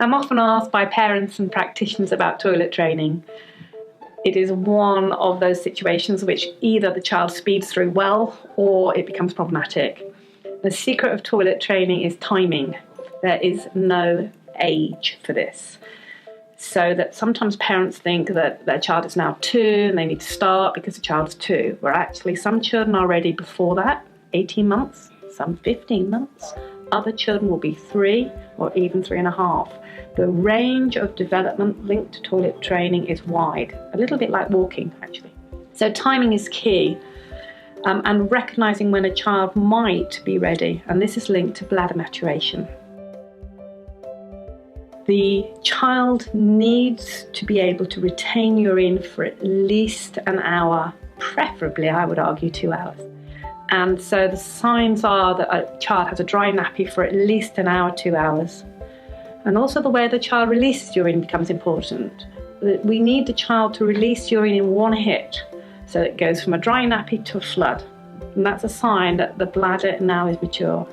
I'm often asked by parents and practitioners about toilet training. It is one of those situations which either the child speeds through well or it becomes problematic. The secret of toilet training is timing. There is no age for this. So that sometimes parents think that their child is now 2 and they need to start because the child is 2, where actually some children are ready before that, 18 months, some 15 months. Other children will be 3 or even 3.5. The range of development linked to toilet training is wide, a little bit like walking actually. So timing is key, and recognising when a child might be ready, and this is linked to bladder maturation. The child needs to be able to retain urine for at least an hour, preferably I would argue 2 hours. And so the signs are that a child has a dry nappy for at least an hour, 2 hours. And also the way the child releases urine becomes important. We need the child to release urine in one hit, so it goes from a dry nappy to a flood. And that's a sign that the bladder now is mature.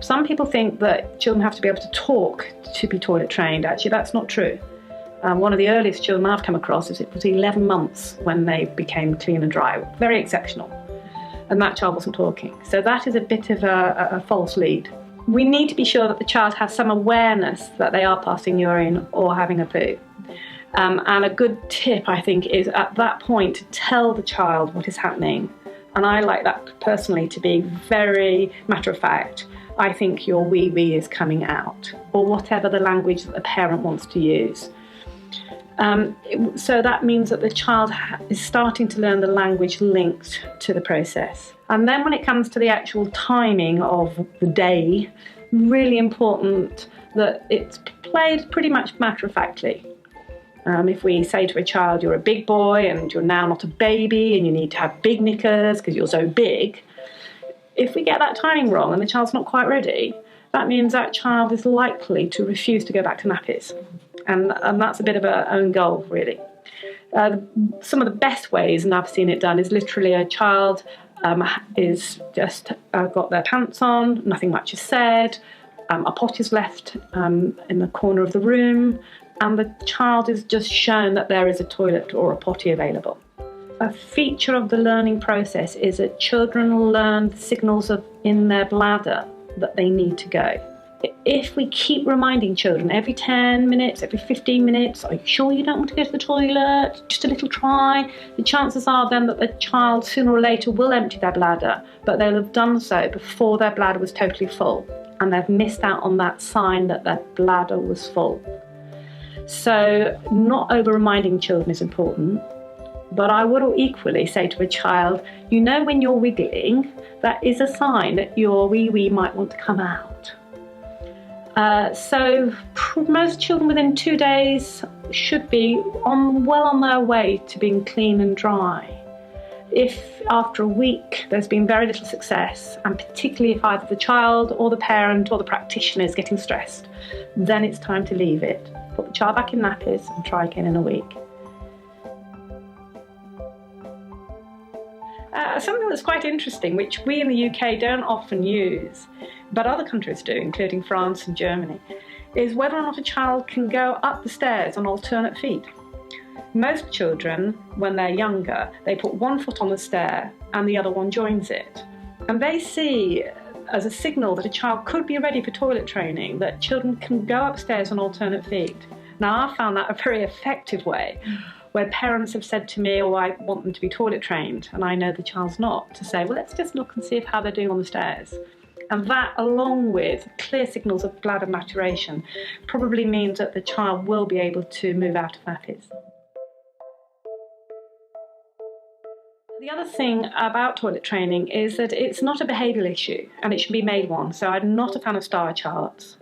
Some people think that children have to be able to talk to be toilet trained. Actually, that's not true. One of the earliest children I've come across was 11 months when they became clean and dry. Very exceptional. And that child wasn't talking. So that is a bit of a false lead. We need to be sure that the child has some awareness that they are passing urine or having a poo. And a good tip, I think, is at that point to tell the child what is happening. And I like that personally to be very matter of fact. I think your wee-wee is coming out, or whatever the language that the parent wants to use. So that means that the child is starting to learn the language linked to the process. And then when it comes to the actual timing of the day, really important that it's played pretty much matter-of-factly. If we say to a child, you're a big boy and you're now not a baby and you need to have big knickers because you're so big, if we get that timing wrong and the child's not quite ready, that means that child is likely to refuse to go back to nappies. And that's a bit of an own goal, really. Some of the best ways, and I've seen it done, is literally a child is just got their pants on, nothing much is said, a pot is left in the corner of the room, and the child is just shown that there is a toilet or a potty available. A feature of the learning process is that children learn the signals in their bladder that they need to go. If we keep reminding children every 10 minutes, every 15 minutes, are you sure you don't want to go to the toilet? Just a little try. The chances are then that the child sooner or later will empty their bladder, but they'll have done so before their bladder was totally full, and they've missed out on that sign that their bladder was full. So not over-reminding children is important, but I would equally say to a child, you know when you're wiggling, that is a sign that your wee-wee might want to come out. So most children within 2 days should be well on their way to being clean and dry. If after a week there's been very little success, and particularly if either the child or the parent or the practitioner is getting stressed, then it's time to leave it. Put the child back in nappies and try again in a week. Something that's quite interesting, which we in the UK don't often use, but other countries do, including France and Germany, is whether or not a child can go up the stairs on alternate feet. Most children, when they're younger, they put one foot on the stair and the other one joins it. And they see as a signal that a child could be ready for toilet training, that children can go upstairs on alternate feet. Now, I found that a very effective way, where parents have said to me, oh, I want them to be toilet trained, and I know the child's not, to say, well, let's just look and see how they're doing on the stairs. And that, along with clear signals of bladder maturation, probably means that the child will be able to move out of nappies. The other thing about toilet training is that it's not a behavioural issue, and it should be made one. So I'm not a fan of star charts.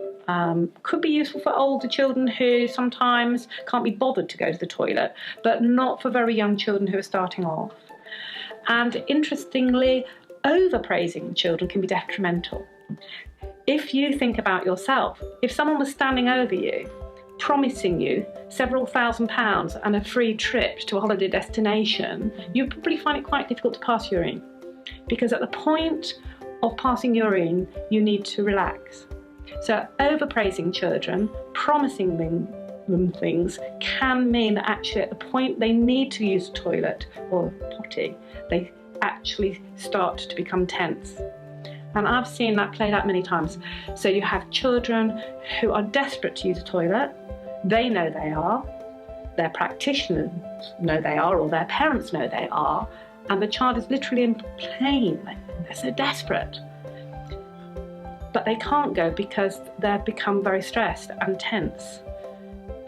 Could be useful for older children who sometimes can't be bothered to go to the toilet, but not for very young children who are starting off. And interestingly, overpraising children can be detrimental. If you think about yourself, if someone was standing over you, promising you several £1,000s and a free trip to a holiday destination, you'd probably find it quite difficult to pass urine. Because at the point of passing urine, you need to relax. So overpraising children, promising them things, can mean that actually at the point they need to use a toilet or potty, they actually start to become tense. And I've seen that played out many times. So you have children who are desperate to use a toilet. They know they are. Their practitioners know they are, or their parents know they are. And the child is literally in pain. They're so desperate. But they can't go because they've become very stressed and tense.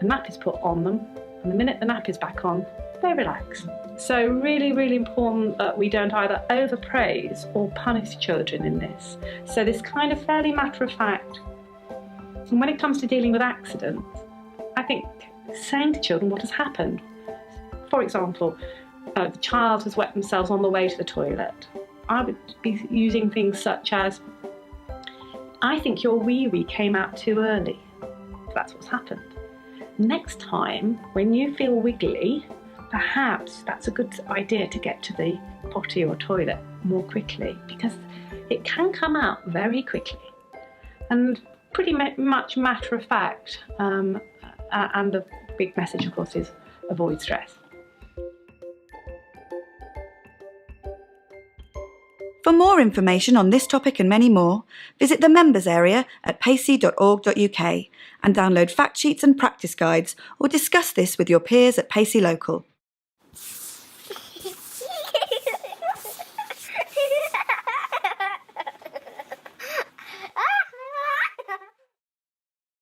A nap is put on them, and the minute the nap is back on, they relax. So really, really important that we don't either overpraise or punish children in this. So this kind of fairly matter of fact. And when it comes to dealing with accidents, I think saying to children what has happened. For example, the child has wet themselves on the way to the toilet. I would be using things such as, I think your wee-wee came out too early. That's what's happened. Next time, when you feel wiggly, perhaps that's a good idea to get to the potty or toilet more quickly, because it can come out very quickly. And pretty much matter of fact, and the big message, of course, is avoid stress. For more information on this topic and many more, visit the members area at pacey.org.uk and download fact sheets and practice guides, or discuss this with your peers at PACEY Local.